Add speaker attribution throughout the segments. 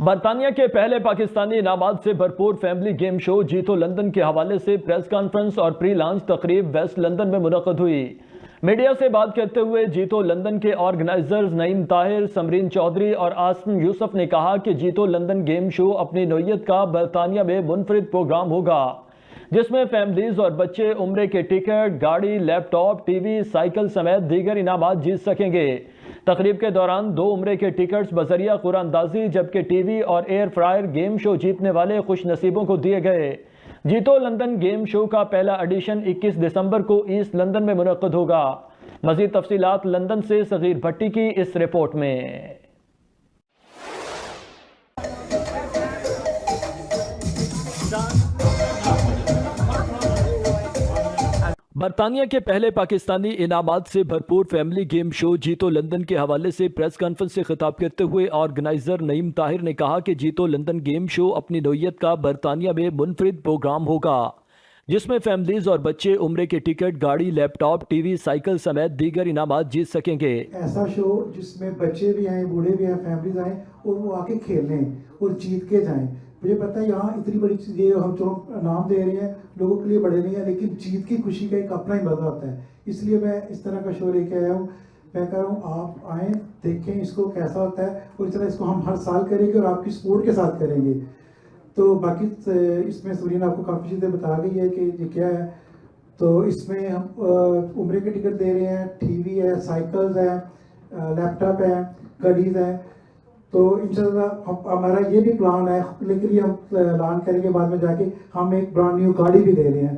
Speaker 1: बरतानिया के पहले पाकिस्तानी इनामात से भरपूर फैमिली गेम शो जीतो लंदन के हवाले से प्रेस कॉन्फ्रेंस और प्री लॉन्च तकरीब वेस्ट लंदन में मुनक़द हुई। मीडिया से बात करते हुए जीतो लंदन के ऑर्गेनाइजर्स नईम ताहिर, समरीन चौधरी और आसिम यूसुफ ने कहा कि जीतो लंदन गेम शो अपनी नौइयत का बरतानिया में मुनफरिद प्रोग्राम होगा, जिसमें फैमिलीज और बच्चे उम्रे के टिकट, गाड़ी, लैपटॉप, टीवी, साइकिल समेत दीगर इनामात जीत सकेंगे। तकरीब के दौरान 2 उम्रे के टिकट्स बजरिया कुरानंदाजी जबकि टीवी और एयर फ्रायर गेम शो जीतने वाले खुश नसीबों को दिए गए। जीतो लंदन गेम शो का पहला एडिशन 21 दिसंबर को ईस्ट लंदन में मुनक़द होगा। मज़ीद तफसीलात लंदन से सगीर भट्टी की इस रिपोर्ट में। बरतानिया के पहले पाकिस्तानी इनामात से भरपूर फैमिली गेम शो जीतो लंदन के हवाले से प्रेस कॉन्फ्रेंस से खिताब करते हुए ऑर्गेनाइजर नईम ताहिर ने कहा कि जीतो लंदन गेम शो अपनी नौइयत का बरतानिया में मुनफरिद प्रोग्राम होगा, जिसमें फैमिलीज और बच्चे उम्रे के टिकट, गाड़ी, लैपटॉप, टीवी, साइकिल समेत दीगर इनामात जीत सकेंगे।
Speaker 2: ऐसा शो जिसमें बच्चे भी आए, बूढ़े भी आए, फैमिलीज आए और वो आके खेलें और जीत के जाएं। मुझे पता है यहाँ इतनी बड़ी चीज़ ये हम जो नाम दे रहे हैं लोगों के लिए बड़े नहीं है, लेकिन जीत की खुशी का एक अपना ही मज़ा होता है। इसलिए मैं इस तरह का शो लेके आया हूँ। मैं कह रहा हूँ आप आएँ, देखें इसको कैसा होता है और इस तरह इसको हम हर साल करेंगे और आपकी सपोर्ट के साथ करेंगे। तो बाकी इसमें सुरीन आपको काफ़ी चीज़ें बता गई है कि ये क्या है। तो इसमें हम उम्रे के टिकट दे रहे हैं, टीवी है, साइकिल्स है, लैपटॉप है, गाड़ीज़ है। तो इंशाल्लाह हमारा ये भी प्लान है, लेकिन ये हम ऐलान करेंगे बाद में जाके, हम एक ब्रांड न्यू गाड़ी भी दे रहे हैं।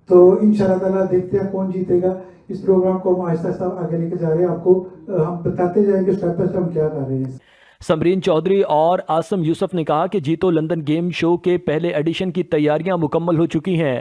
Speaker 2: तो इंशाल्लाह ताला देखते हैं कौन जीतेगा। इस प्रोग्राम को हम आहिस्ता आहिस्ता आगे लेके जा रहे हैं, आपको हम बताते जाएंगे स्टेप बाय स्टेप हम क्या कर रहे हैं।
Speaker 1: समरीन चौधरी और आसिम यूसुफ ने कहा कि जीतो लंदन गेम शो के पहले एडिशन की तैयारियां मुकम्मल हो चुकी हैं।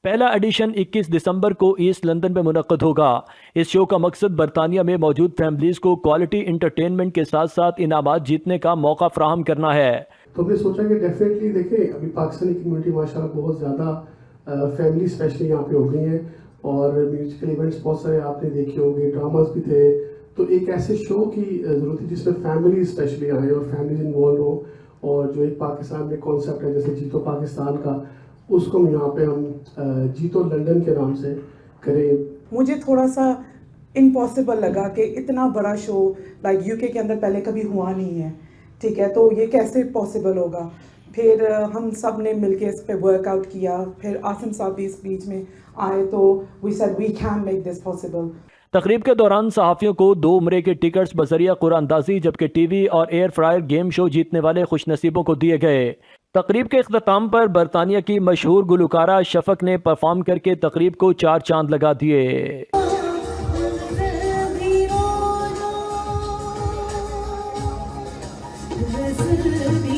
Speaker 1: पहला एडिशन 21 दिसंबर को ईस्ट लंदन में मुनक़द होगा। इस शो का मकसद बरतानिया में मौजूद फैमिलीज को क्वालिटी इंटरटेनमेंट के साथ साथ इनामात जीतने का मौका फराहम करना है।
Speaker 3: तो हमने सोचा कि डेफिनेटली देखें, अभी पाकिस्तानी कम्युनिटी माशाल्लाह बहुत ज़्यादा फैमिली स्पेशली यहाँ पे हो गई हैं और म्यूजिकल इवेंट्स बहुत सारे आपने देखे होंगे, ड्रामास भी थे। तो एक ऐसे शो की ज़रूरत है जिसमें फैमिली स्पेशली आए और फैमिलीज इन्वॉल्व हो, और जो एक पाकिस्तान में कॉन्सेप्ट है जैसे जीतो पाकिस्तान का, उसको यहाँ पे हम जीतो लंदन के नाम से करें।
Speaker 4: मुझे थोड़ा सा इम्पॉसिबल लगा कि इतना बड़ा शो लाइक यूके के अंदर पहले कभी हुआ नहीं है, ठीक है, तो ये कैसे पॉसिबल होगा। फिर हम सब ने मिलके इस पे वर्कआउट किया, फिर आसिम साहब भी इस बीच में आए, तो we said we can make this possible.
Speaker 1: तकरीब के दौरान सहाफ़ियों को 2 उम्रे के टिकट्स बजरिया कुरानंदाजी जबकि टीवी और एयर फ्रायर गेम शो जीतने वाले खुशनसीबों को दिए गए। तकरीब के इख्तिताम पर बरतानिया की मशहूर गुलकारा शफक ने परफॉर्म करके तकरीब को 4 चांद लगा दिए।
Speaker 5: This